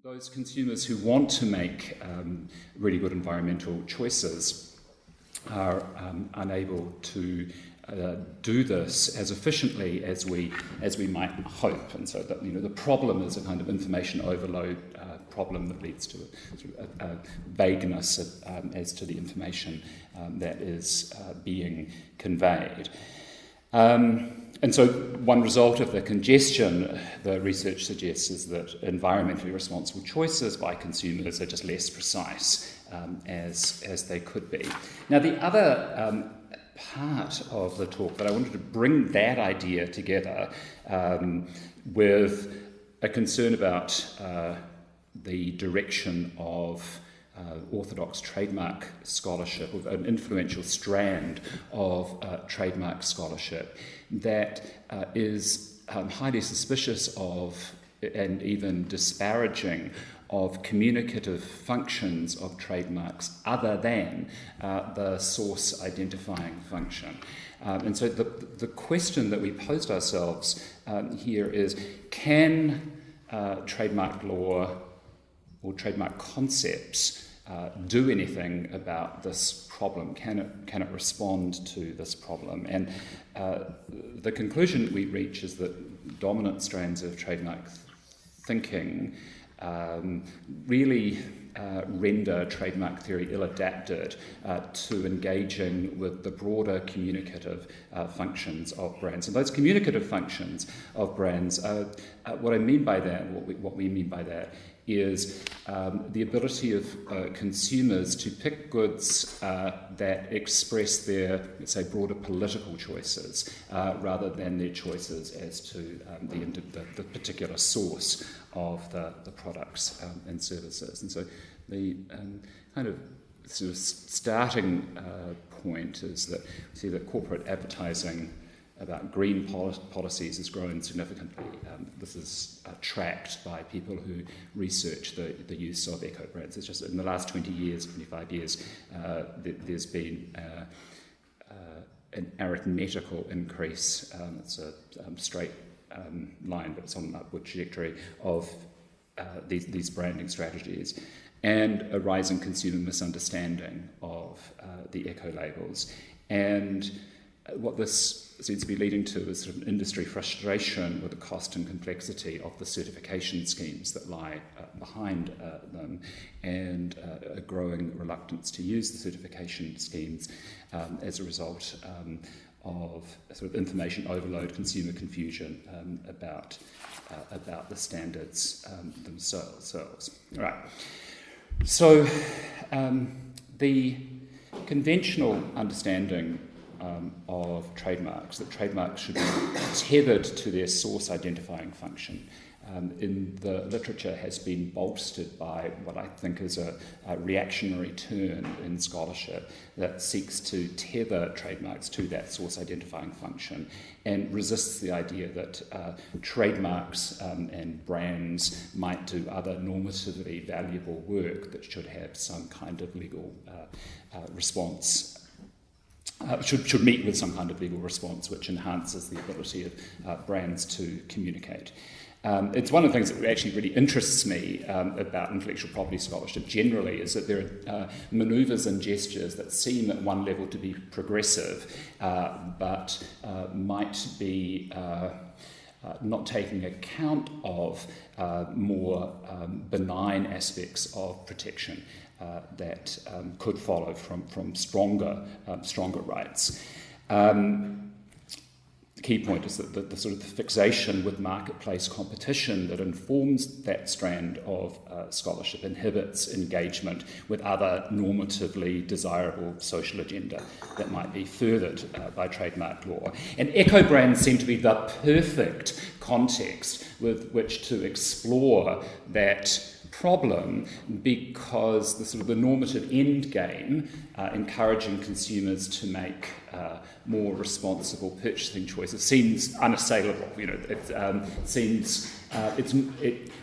those consumers who want to make really good environmental choices are unable to do this as efficiently as we might hope, and so that the problem is a kind of information overload problem that leads to a vagueness as to the information that is being conveyed. And so one result of the congestion, the research suggests, is that environmentally responsible choices by consumers are just less precise as they could be. Now, the other part of the talk that I wanted to bring that idea together with a concern about the direction of orthodox trademark scholarship, of an influential strand of trademark scholarship that is highly suspicious of and even disparaging of communicative functions of trademarks other than the source identifying function. And so the question that we posed ourselves here is, can trademark law or trademark concepts do anything about this problem? Can it respond to this problem? And the conclusion we reach is that dominant strands of trademark thinking really render trademark theory ill-adapted to engaging with the broader communicative functions of brands. And those communicative functions of brands, what I mean by that, what we mean by that, is the ability of consumers to pick goods that express their, let's say, broader political choices rather than their choices as to the particular source of the products and services. And so the kind of sort of starting point is that we see that corporate advertising about green policies has grown significantly. This is tracked by people who research the use of eco-brands. It's just in the last 20 years, 25 years, there's been an arithmetical increase. It's a straight line, but it's on an upward trajectory of these branding strategies, and a rising consumer misunderstanding of the eco-labels. And what this seems to be leading to is sort of industry frustration with the cost and complexity of the certification schemes that lie behind them, and a growing reluctance to use the certification schemes as a result of sort of information overload, consumer confusion about the standards themselves. All right. So the conventional understanding of trademarks, that trademarks should be tethered to their source identifying function, in the literature has been bolstered by what I think is a reactionary turn in scholarship that seeks to tether trademarks to that source identifying function and resists the idea that trademarks and brands might do other normatively valuable work that should have some kind of legal response. Should meet with some kind of legal response which enhances the ability of brands to communicate. It's one of the things that actually really interests me about intellectual property scholarship generally, is that there are manoeuvres and gestures that seem at one level to be progressive, but might be not taking account of more benign aspects of protection that could follow from stronger rights. The key point is that the sort of fixation with marketplace competition that informs that strand of scholarship inhibits engagement with other normatively desirable social agenda that might be furthered by trademark law. And eco-brands seem to be the perfect context with which to explore that problem, because the sort of the normative end game, encouraging consumers to make more responsible purchasing choices, seems unassailable.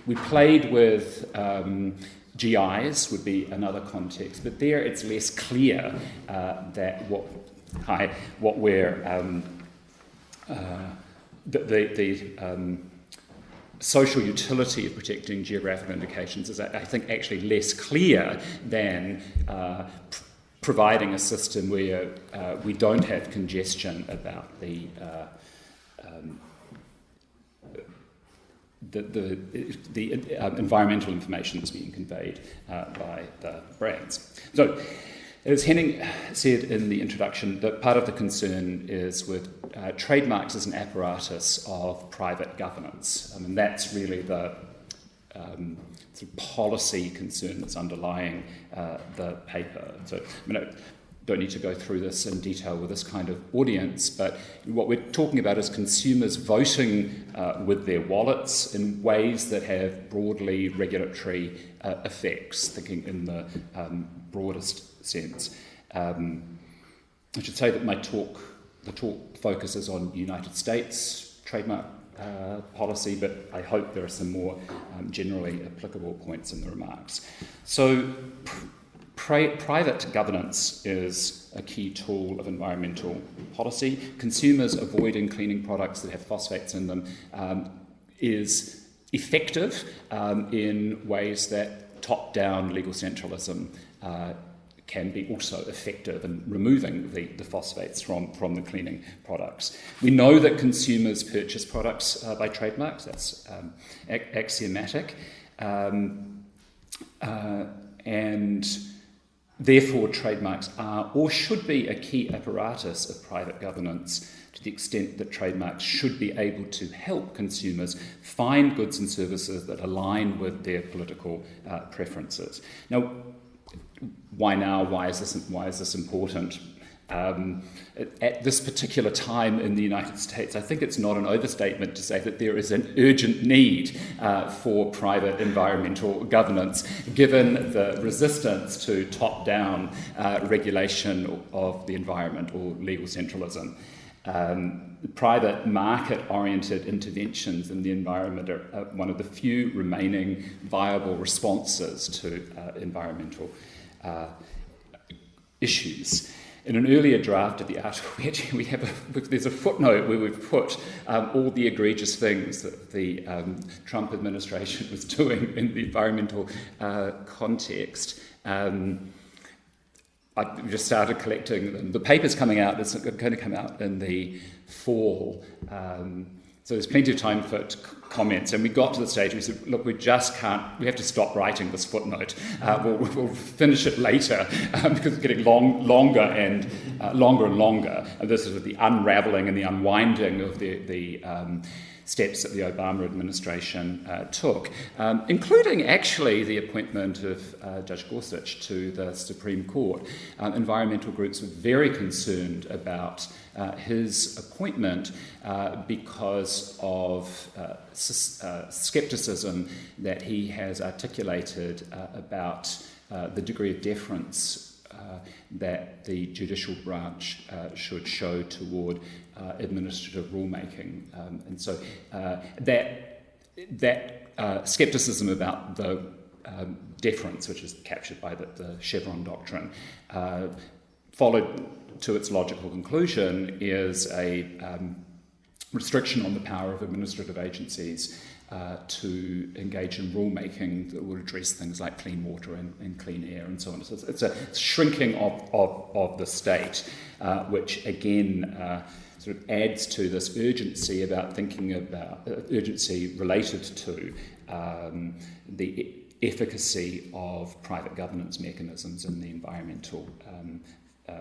We played with GIs would be another context, but there it's less clear that what we're the social utility of protecting geographical indications is, I think, actually less clear than providing a system where we don't have congestion about the environmental information that's being conveyed by the brands. So, as Henning said in the introduction, that part of the concern is with trademarks as an apparatus of private governance. I mean, that's really the sort of policy concern that's underlying the paper. So, I don't need to go through this in detail with this kind of audience, but what we're talking about is consumers voting with their wallets in ways that have broadly regulatory effects, thinking in the broadest sense. I should say that the talk focuses on United States trademark policy, but I hope there are some more generally applicable points in the remarks. So, private governance is a key tool of environmental policy. Consumers avoiding cleaning products that have phosphates in them is effective in ways that top-down legal centralism can be also effective in removing the phosphates from the cleaning products. We know that consumers purchase products by trademarks. That's axiomatic. And therefore, trademarks are or should be a key apparatus of private governance to the extent that trademarks should be able to help consumers find goods and services that align with their political preferences. Now, why now? Why is this important? At this particular time in the United States, I think it's not an overstatement to say that there is an urgent need for private environmental governance, given the resistance to top-down regulation of the environment or legal centralism. Private market-oriented interventions in the environment are one of the few remaining viable responses to environmental issues. In an earlier draft of the article, there's a footnote where we've put all the egregious things that the Trump administration was doing in the environmental context. I just started collecting them. The paper's coming out. It's going to come out in the fall. So there's plenty of time for comments. And we got to the stage, we said, look, we have to stop writing this footnote. We'll finish it later because it's getting longer and longer. And this is the unravelling and the unwinding of the steps that the Obama administration took, including actually the appointment of Judge Gorsuch to the Supreme Court. Environmental groups were very concerned about his appointment because of scepticism that he has articulated about the degree of deference that the judicial branch should show toward administrative rulemaking. And so that scepticism about the deference, which is captured by the Chevron doctrine, followed to its logical conclusion is a restriction on the power of administrative agencies to engage in rulemaking that would address things like clean water and clean air and so on. So it's a shrinking of the state, which again sort of adds to this urgency about thinking about urgency related to the efficacy of private governance mechanisms in the environmental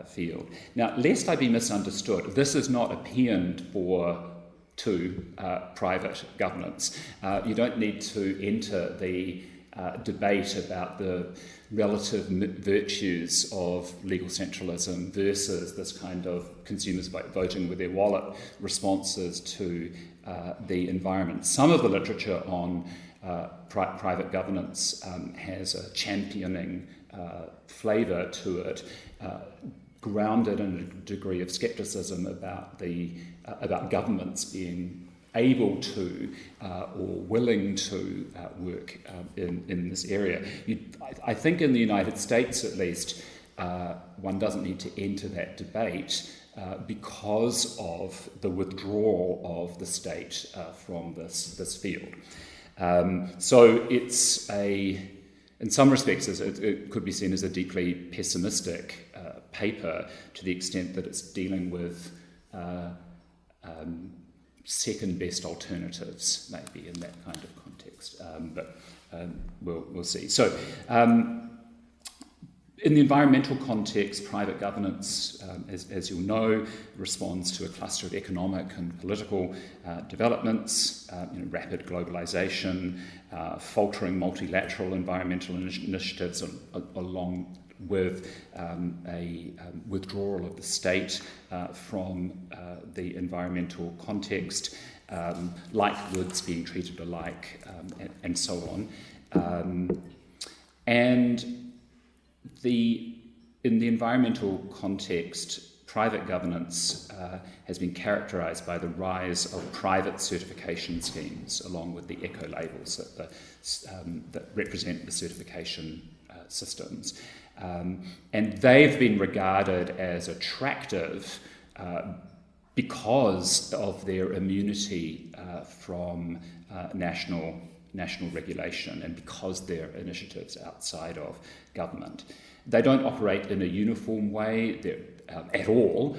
field. Now, lest I be misunderstood, this is not a paean to private governance. You don't need to enter the debate about the relative virtues of legal centralism versus this kind of consumers voting with their wallet responses to the environment. Some of the literature on private governance has a championing flavour to it, grounded in a degree of scepticism about governments being able to or willing to work in this area. I think in the United States, at least, one doesn't need to enter that debate because of the withdrawal of the state from this field. So it's in some respects, it could be seen as a deeply pessimistic paper to the extent that it's dealing with second-best alternatives, maybe, in that kind of context. But we'll see. So in the environmental context, private governance, as you'll know, responds to a cluster of economic and political developments, rapid globalization, faltering multilateral environmental initiatives, along with a withdrawal of the state from the environmental context, like goods being treated alike, and so on. In the environmental context, private governance has been characterised by the rise of private certification schemes, along with the eco-labels that represent the certification systems. And they've been regarded as attractive because of their immunity from national regulation, and because they're initiatives outside of government. They don't operate in a uniform way at all.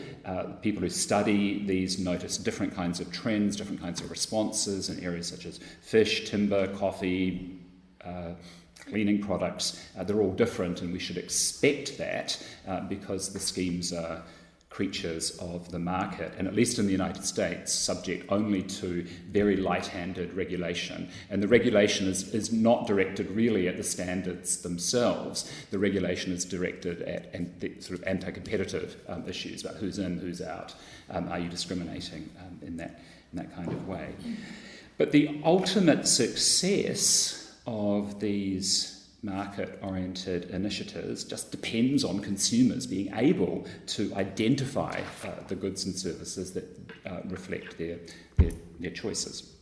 People who study these notice different kinds of trends, different kinds of responses in areas such as fish, timber, coffee, cleaning products. They're all different, and we should expect that because the schemes are creatures of the market, and at least in the United States, subject only to very light-handed regulation. And the regulation is not directed really at the standards themselves. The regulation is directed at sort of anti-competitive issues about who's in, who's out. Are you discriminating in that kind of way? But the ultimate success of these market-oriented initiatives just depends on consumers being able to identify the goods and services that reflect their choices.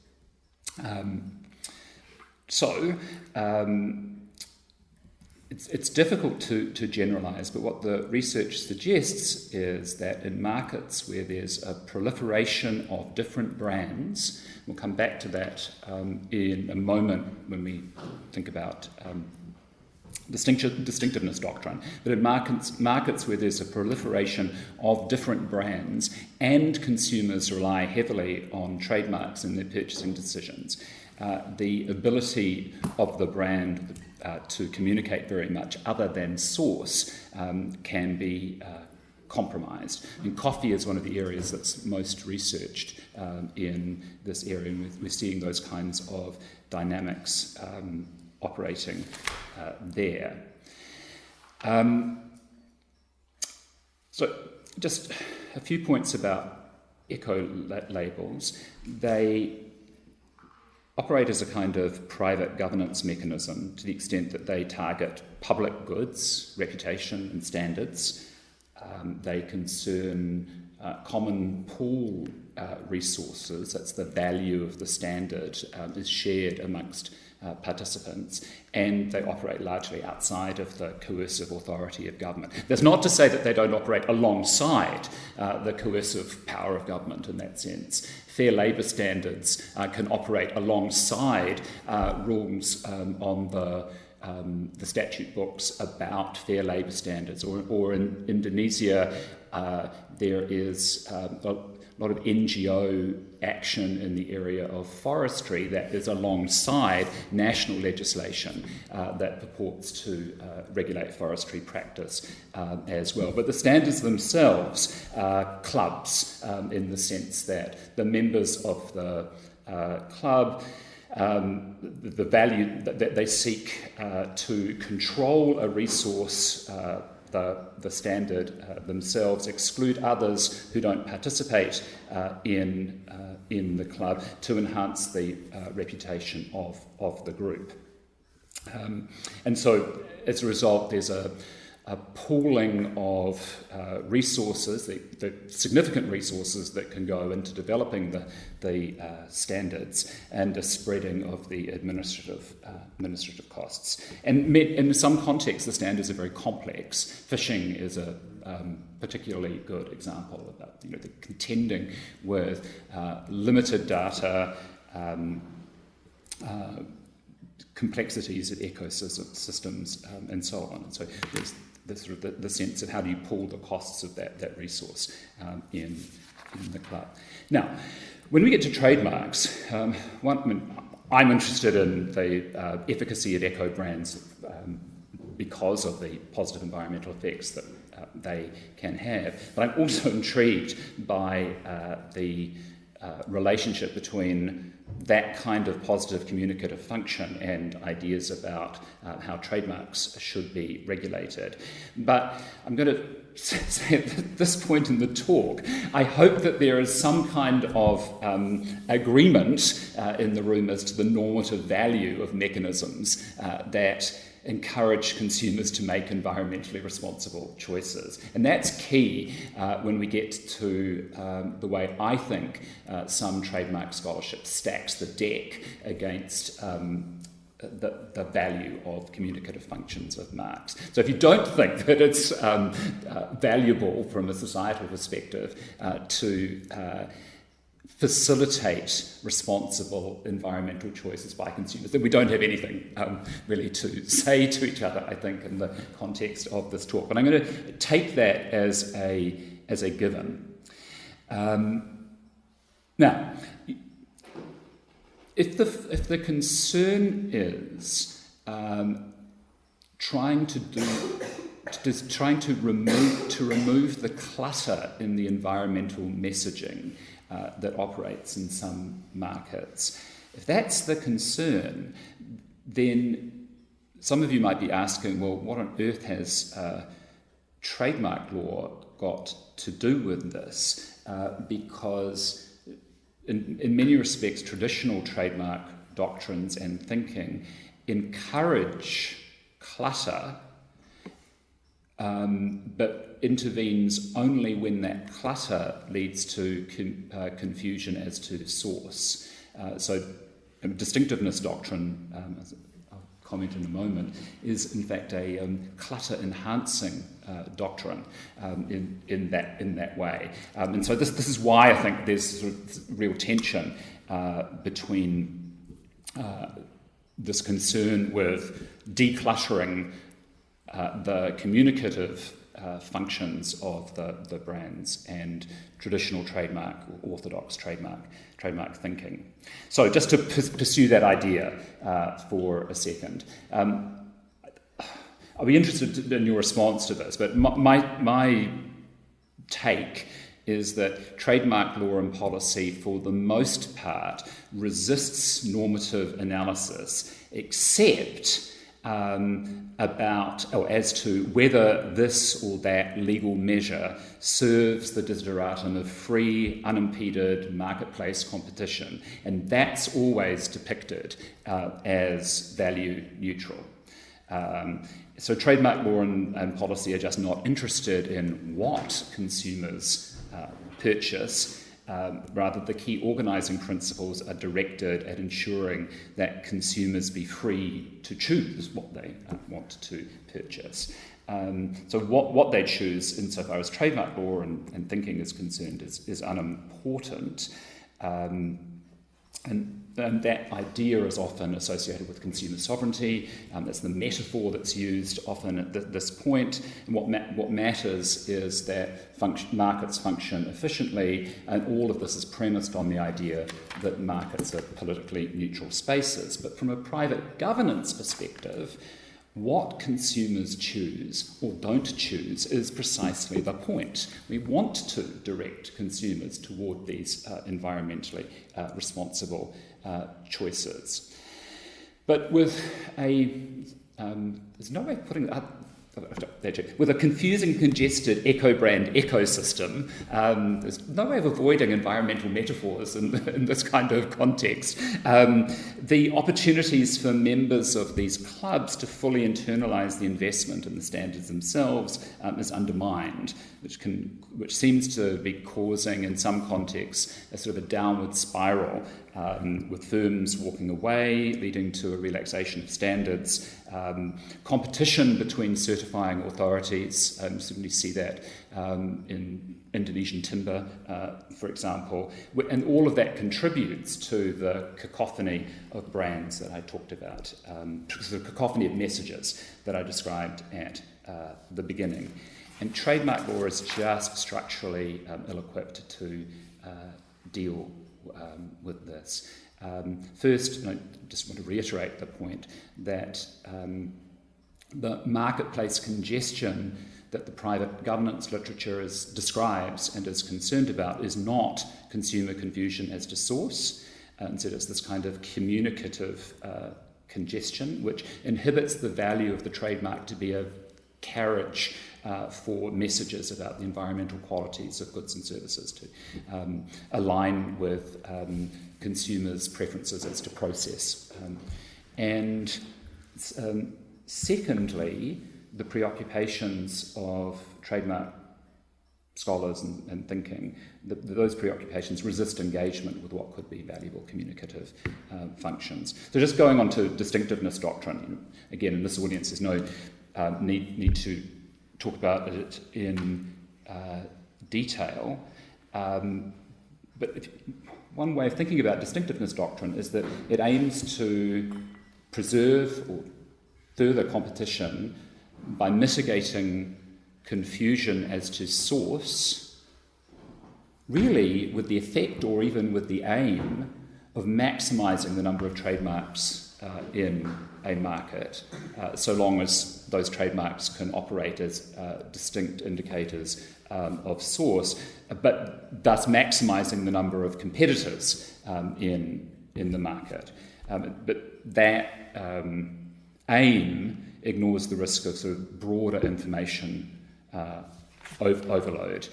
It's difficult to generalise, but what the research suggests is that in markets where there's a proliferation of different brands, we'll come back to that in a moment when we think about distinctiveness doctrine, but in markets where there's a proliferation of different brands and consumers rely heavily on trademarks in their purchasing decisions, the ability of the brand to communicate very much other than source can be compromised. And coffee is one of the areas that's most researched in this area, and we're seeing those kinds of dynamics operating there. So just a few points about eco-labels. They operate as a kind of private governance mechanism to the extent that they target public goods, reputation and standards. They concern common pool resources. That's the value of the standard is shared amongst participants, and they operate largely outside of the coercive authority of government. That's not to say that they don't operate alongside the coercive power of government in that sense. Fair labour standards can operate alongside rules on the statute books about fair labour standards, or in Indonesia there is a lot of NGO action in the area of forestry that is alongside national legislation that purports to regulate forestry practice as well. But the standards themselves are clubs in the sense that the members of the club, the value that they seek to control a resource, the standard themselves, exclude others who don't participate in the club to enhance the reputation of the group. And so as a result, there's a pooling of resources, the significant resources that can go into developing the standards, and a spreading of the administrative costs. And in some contexts, the standards are very complex. Fishing is a particularly good example about the contending with limited data, complexities of ecosystems, and so on. And so there's the sense of how do you pool the costs of that resource in the club. Now, when we get to trademarks, I'm interested in the efficacy of eco brands because of the positive environmental effects that they can have. But I'm also intrigued by the relationship between that kind of positive communicative function and ideas about how trademarks should be regulated. But I'm going to say at this point in the talk, I hope that there is some kind of agreement in the room as to the normative value of mechanisms that encourage consumers to make environmentally responsible choices. And that's key when we get to the way I think some trademark scholarship stacks the deck against the value of communicative functions of marks. So if you don't think that it's valuable from a societal perspective to facilitate responsible environmental choices by consumers, then we don't have anything really to say to each other, I think, in the context of this talk. But I'm going to take that as a given. Now, if the concern is trying to remove the clutter in the environmental messaging that operates in some markets, if that's the concern, then some of you might be asking, well, what on earth has trademark law got to do with this? Because in many respects, traditional trademark doctrines and thinking encourage clutter, but intervenes only when that clutter leads to confusion as to source. So distinctiveness doctrine, as I'll comment in a moment, is in fact a clutter-enhancing doctrine in that way. And so this is why I think there's sort of real tension between this concern with decluttering the communicative functions of the brands and traditional trademark or orthodox trademark thinking. So just to pursue that idea for a second, I'll be interested in your response to this, but my take is that trademark law and policy, for the most part, resists normative analysis, except as to whether this or that legal measure serves the desideratum of free, unimpeded marketplace competition, and that's always depicted as value neutral. So trademark law and policy are just not interested in what consumers purchase. Rather, the key organising principles are directed at ensuring that consumers be free to choose what they want to purchase. So what they choose insofar as trademark law and thinking is concerned is unimportant. And that idea is often associated with consumer sovereignty. That's the metaphor that's used often at this point. And what matters is that markets function efficiently, and all of this is premised on the idea that markets are politically neutral spaces. But from a private governance perspective, what consumers choose or don't choose is precisely the point. We want to direct consumers toward these environmentally responsible choices. But with there's no way of putting it with a confusing, congested eco-brand ecosystem, there's no way of avoiding environmental metaphors in this kind of context. The opportunities for members of these clubs to fully internalise the investment in the standards themselves is undermined which seems to be causing, in some contexts, a sort of a downward spiral, with firms walking away, leading to a relaxation of standards, competition between certifying authorities. Certainly see that in Indonesian timber, for example, and all of that contributes to the cacophony of brands that I talked about, the cacophony of messages that I described at the beginning. And trademark law is just structurally ill-equipped to deal with this. First, I just want to reiterate the point that the marketplace congestion that the private governance literature describes and is concerned about is not consumer confusion as to source. Instead, it's this kind of communicative congestion which inhibits the value of the trademark to be a carriage for messages about the environmental qualities of goods and services, to align with consumers' preferences as to process. Secondly, the preoccupations of trademark scholars and thinking, those preoccupations resist engagement with what could be valuable communicative functions. So just going on to distinctiveness doctrine, again, in this audience there's no need to talk about it in detail, but one way of thinking about distinctiveness doctrine is that it aims to preserve or further competition by mitigating confusion as to source, really with the effect or even with the aim of maximising the number of trademarks in a market, so long as those trademarks can operate as distinct indicators of source, but thus maximising the number of competitors in the market. But that aim ignores the risk of sort of broader information overload.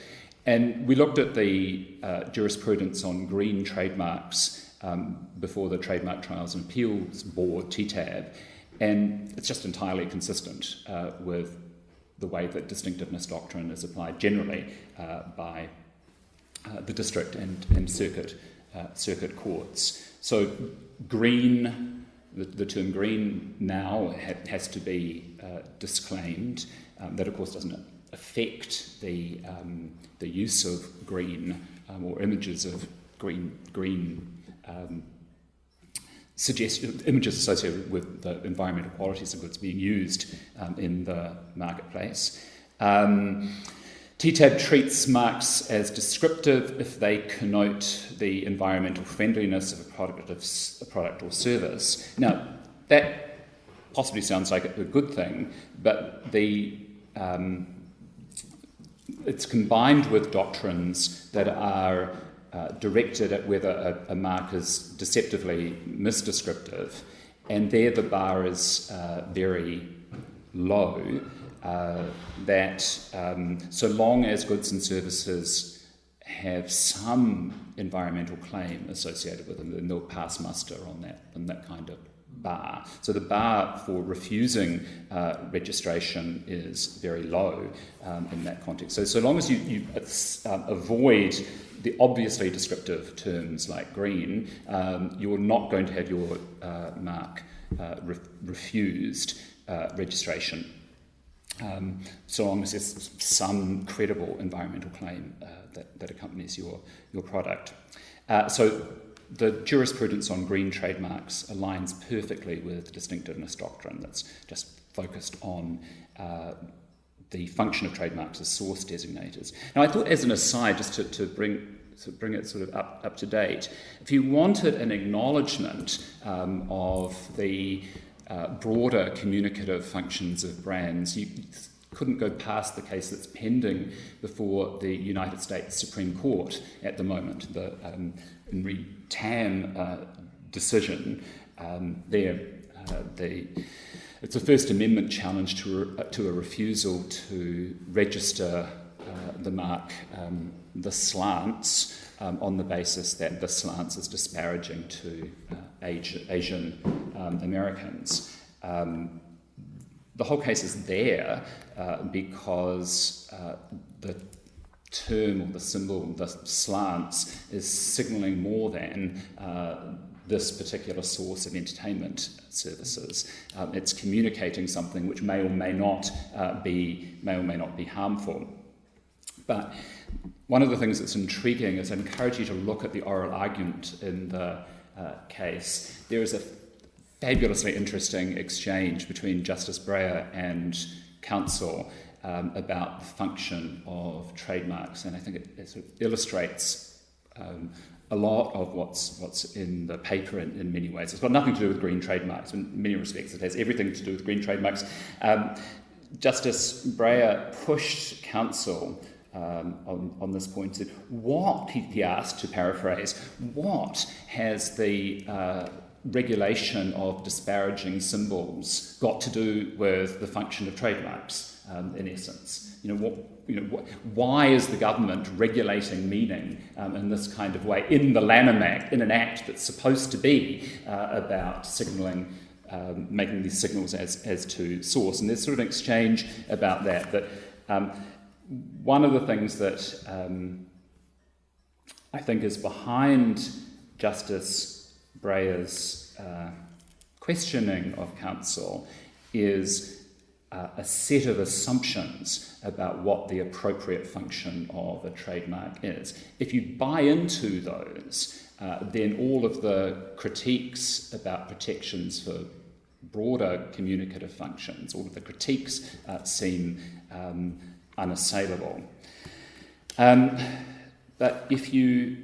And we looked at the jurisprudence on green trademarks before the Trademark Trials and Appeals Board, TTAB, and it's just entirely consistent with the way that distinctiveness doctrine is applied generally by the district and circuit courts. So green, the term green now has to be disclaimed. That, of course, doesn't affect the use of green or images of green images associated with the environmental qualities of goods being used in the marketplace. TTAB treats marks as descriptive if they connote the environmental friendliness of a product or service. Now, that possibly sounds like a good thing, but it's combined with doctrines that are directed at whether a mark is deceptively misdescriptive, and there the bar is very low, that so long as goods and services have some environmental claim associated with them, then they'll pass muster on that kind of bar. So the bar for refusing registration is very low in that context. So long as you avoid the obviously descriptive terms like green, you're not going to have your mark refused registration, so long as there's some credible environmental claim that accompanies your product. So the jurisprudence on green trademarks aligns perfectly with the distinctiveness doctrine that's just focused on the function of trademarks as source designators. Now, I thought, as an aside, just to bring it sort of up to date, if you wanted an acknowledgement of the broader communicative functions of brands, you couldn't go past the case that's pending before the United States Supreme Court at the moment, the Henry Tam decision. It's a First Amendment challenge to a refusal to register the mark the slants on the basis that the slants is disparaging to Asian Americans. The whole case is there because the term or the symbol, the slants, is signalling more than this particular source of entertainment services. It's communicating something which may or may not be harmful. But one of the things that's intriguing is I encourage you to look at the oral argument in the case. There is a fabulously interesting exchange between Justice Breyer and counsel about the function of trademarks, and I think it sort of illustrates a lot of what's in the paper in many ways. It's got nothing to do with green trademarks. In many respects, it has everything to do with green trademarks. Justice Breyer pushed counsel on this point. Said, what, he asked, to paraphrase, what has the regulation of disparaging symbols got to do with the function of trademarks? In essence, why is the government regulating meaning in this kind of way in the Lanham Act, in an act that's supposed to be about signalling, making these signals as to source? And there's sort of an exchange about that. But one of the things that I think is behind Justice Breyer's questioning of counsel is a set of assumptions about what the appropriate function of a trademark is. If you buy into those, then all of the critiques about protections for broader communicative functions, all of the critiques seem unassailable. But if you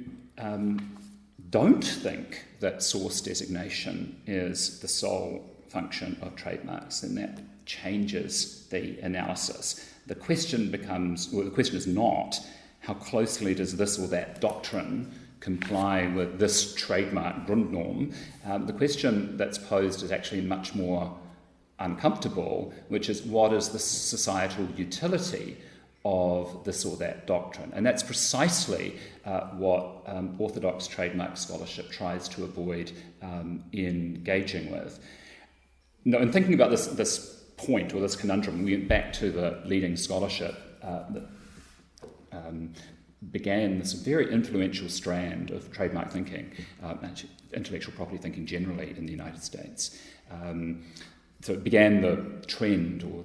don't think that source designation is the sole function of trademarks, then that changes the analysis. The question is not how closely does this or that doctrine comply with this trademark Grundnorm. The question that's posed is actually much more uncomfortable, which is what is the societal utility of this or that doctrine? And that's precisely what orthodox trademark scholarship tries to avoid engaging with. No, in thinking about this point or this conundrum, we went back to the leading scholarship that began this very influential strand of trademark thinking, intellectual property thinking generally in the United States. So it began the trend or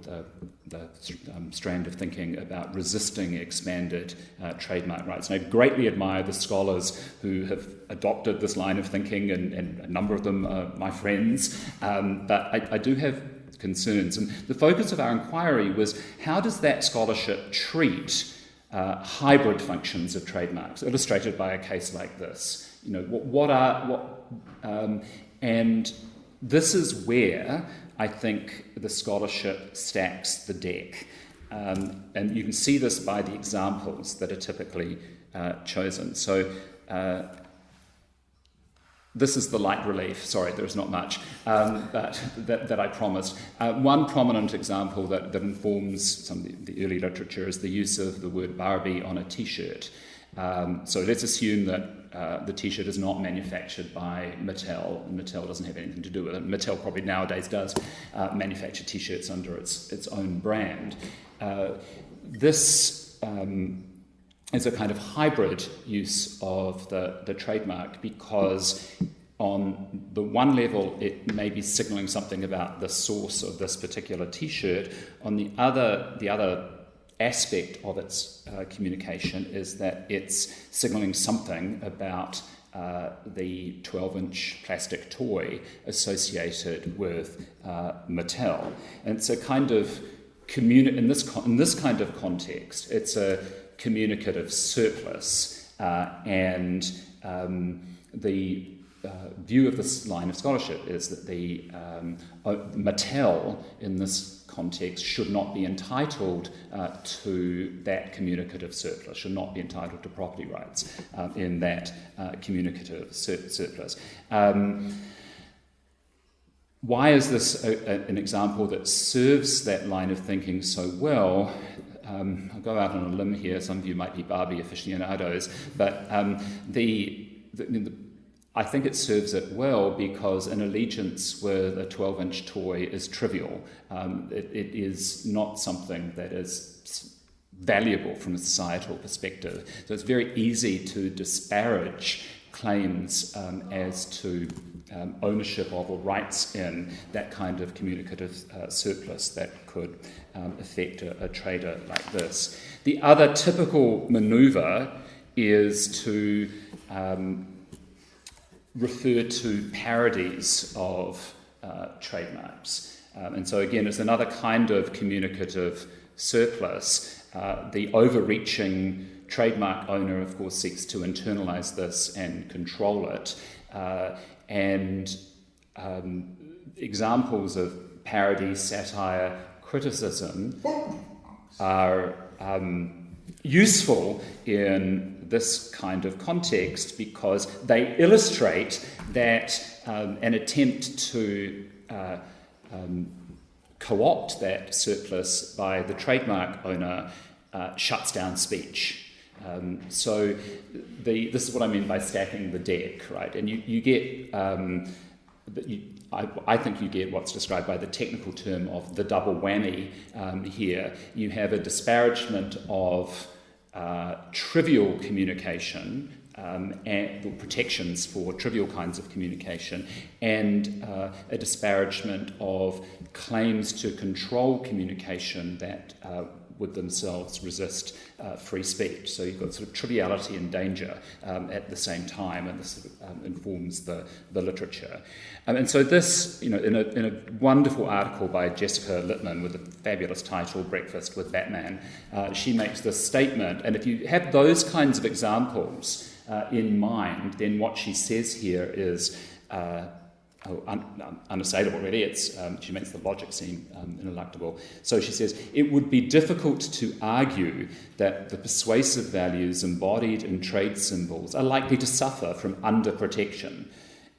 the strand of thinking about resisting expanded trademark rights. And I greatly admire the scholars who have adopted this line of thinking, and a number of them are my friends. But I do have concerns. And the focus of our inquiry was, how does that scholarship treat hybrid functions of trademarks, illustrated by a case like this? And this is where I think the scholarship stacks the deck. And you can see this by the examples that are typically chosen. So this is the light relief. Sorry, there's not much, but that I promised. One prominent example that informs some of the early literature is the use of the word Barbie on a T-shirt. So let's assume that the T-shirt is not manufactured by Mattel, and Mattel doesn't have anything to do with it. Mattel probably nowadays does manufacture T-shirts under its own brand. This is a kind of hybrid use of the trademark, because on the one level it may be signalling something about the source of this particular T-shirt. On the other aspect of its communication is that it's signalling something about the 12-inch plastic toy associated with Mattel. And it's a kind of in this kind of context, it's a communicative surplus, and the view of this line of scholarship is that the Mattel in this context should not be entitled to that communicative surplus, should not be entitled to property rights in that communicative surplus. Why is this an example that serves that line of thinking so well? I'll go out on a limb here. Some of you might be Barbie aficionados, but I think it serves it well because an allegiance with a 12-inch toy is trivial. It is not something that is valuable from a societal perspective. So it's very easy to disparage claims as to ownership of or rights in that kind of communicative surplus that could affect a trader like this. The other typical manoeuvre is to refer to parodies of trademarks. And so again, it's another kind of communicative surplus. The overreaching trademark owner, of course, seeks to internalise this and control it. And examples of parody, satire, criticism are useful in this kind of context because they illustrate that an attempt to co-opt that surplus by the trademark owner shuts down speech. So this is what I mean by stacking the deck, right? And you get, I think you get what's described by the technical term of the double whammy here. You have a disparagement of trivial communication and protections for trivial kinds of communication, and a disparagement of claims to control communication that would themselves resist free speech. So you've got sort of triviality and danger at the same time, and this sort of informs the literature. And so this, in a wonderful article by Jessica Littman with a fabulous title, Breakfast with Batman, she makes this statement, and if you have those kinds of examples in mind, then what she says here is unassailable, really. She makes the logic seem ineluctable. So she says, it would be difficult to argue that the persuasive values embodied in trade symbols are likely to suffer from underprotection.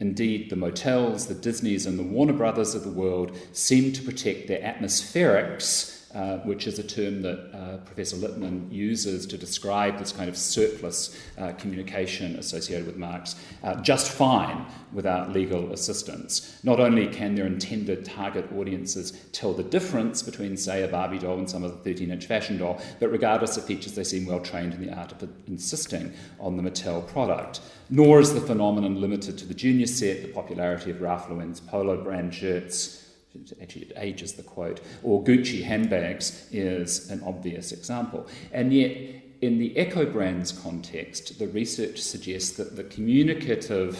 Indeed, the Motels, the Disneys, and the Warner Brothers of the world seem to protect their atmospherics, which is a term that Professor Littman uses to describe this kind of surplus communication associated with marks, just fine without legal assistance. Not only can their intended target audiences tell the difference between, say, a Barbie doll and some other 13-inch fashion doll, but regardless of features, they seem well trained in the art of insisting on the Mattel product. Nor is the phenomenon limited to the junior set. The popularity of Ralph Lauren's polo brand shirts, actually it ages the quote, or Gucci handbags is an obvious example. And yet, in the Eco Brands context, the research suggests that the communicative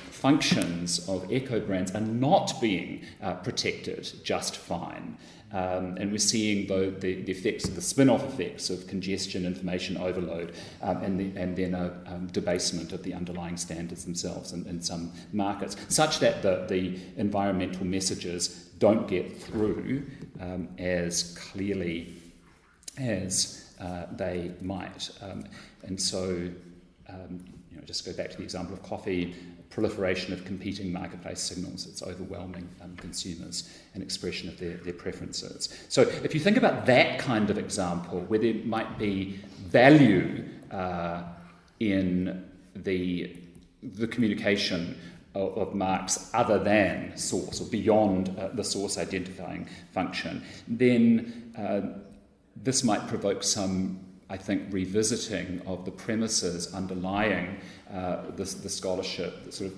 functions of Eco Brands are not being protected just fine. And we're seeing the effects, the spin-off effects of congestion, information overload, and then a debasement of the underlying standards themselves in some markets, such that the environmental messages don't get through as clearly as they might. And so, just go back to the example of coffee, proliferation of competing marketplace signals. It's overwhelming consumers and expression of their preferences. So if you think about that kind of example, where there might be value in the communication of marks other than source or beyond the source identifying function, then this might provoke some, I think, revisiting of the premises underlying the scholarship that sort of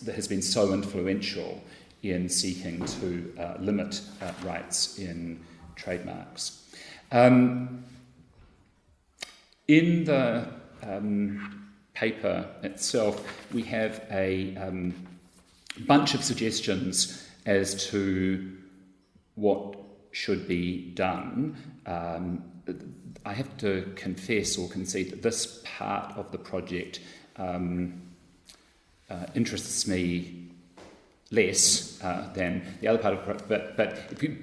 that has been so influential in seeking to limit rights in trademarks. In the paper itself, we have a bunch of suggestions as to what should be done. I have to confess or concede that this part of the project interests me less than the other part of the project, but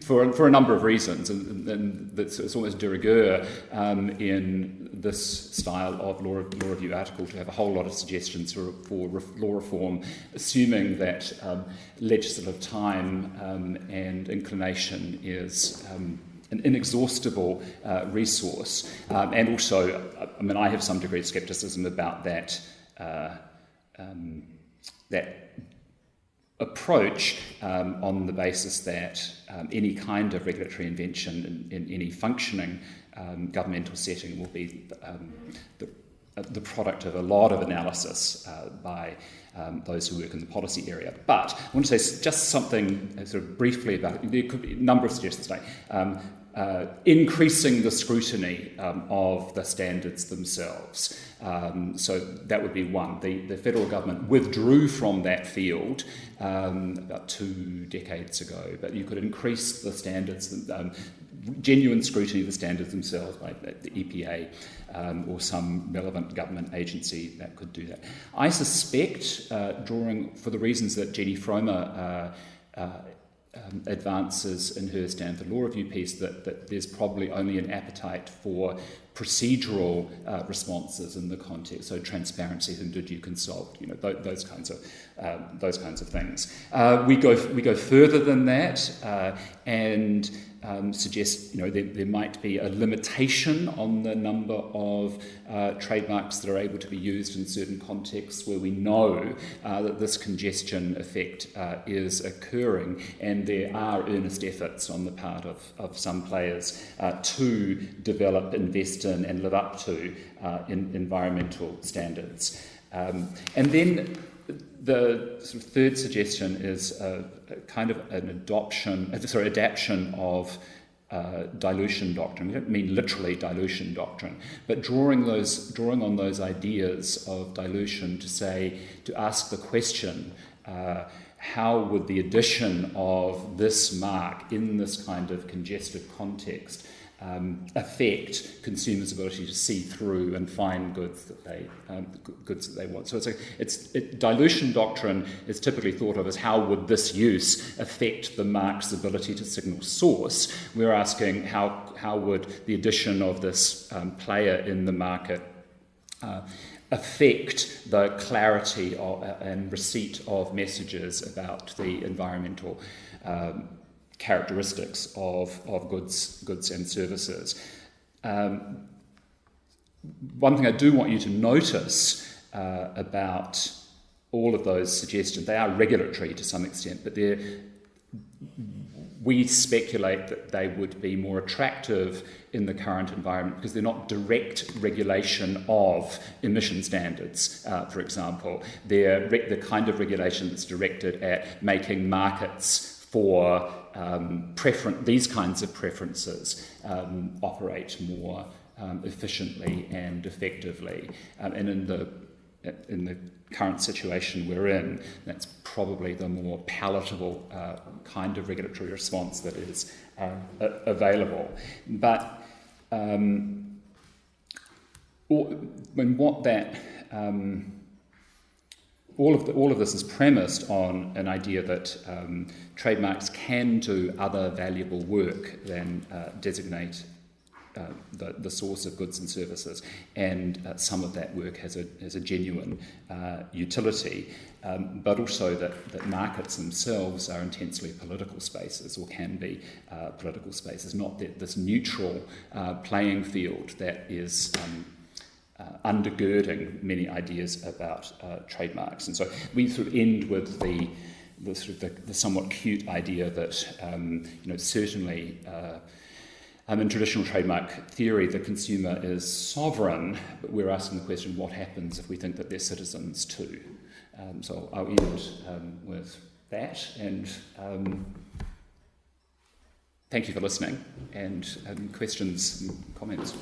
for a number of reasons, and it's almost de rigueur in this style of law review article to have a whole lot of suggestions for law reform, assuming that legislative time and inclination is an inexhaustible resource, and also, I have some degree of scepticism about that approach on the basis that any kind of regulatory invention in any functioning governmental setting will be the product of a lot of analysis by those who work in the policy area. But I want to say just something sort of briefly about it. There could be a number of suggestions today. Increasing the scrutiny of the standards themselves. So that would be one. The federal government withdrew from that field about 2 decades ago, but you could increase the standards, genuine scrutiny of the standards themselves by the EPA or some relevant government agency that could do that. I suspect, drawing for the reasons that Jenny Fromer advances in her Stanford Law Review piece, that there's probably only an appetite for procedural responses in the context, so transparency and did you consult, those kinds of things. We go further than that and suggest there might be a limitation on the number of trademarks that are able to be used in certain contexts where we know that this congestion effect is occurring, and there are earnest efforts on the part of some players to develop, invest in and live up to environmental standards. And then the sort of third suggestion is a kind of an adaptation of dilution doctrine. We don't mean literally dilution doctrine, but drawing on those ideas of dilution to ask the question, how would the addition of this mark in this kind of congested context affect consumers' ability to see through and find goods that they want. So dilution doctrine is typically thought of as how would this use affect the mark's ability to signal source. We're asking how would the addition of this player in the market affect the clarity and receipt of messages about the environmental characteristics of goods and services. One thing I do want you to notice about all of those suggestions, they are regulatory to some extent, but we speculate that they would be more attractive in the current environment because they're not direct regulation of emission standards, for example. They're the kind of regulation that's directed at making markets for these kinds of preferences operate more efficiently and effectively. And in the current situation we're in, that's probably the more palatable kind of regulatory response that is available. But all of this is premised on an idea that trademarks can do other valuable work than designate the source of goods and services, and some of that work has a genuine utility, but also that markets themselves are intensely political spaces, or can be political spaces, not this neutral playing field that is undergirding many ideas about trademarks. And so we sort of end with the somewhat cute idea that certainly in traditional trademark theory the consumer is sovereign, but we're asking the question, what happens if we think that they're citizens too? So I'll end with that, and thank you for listening, and questions and comments.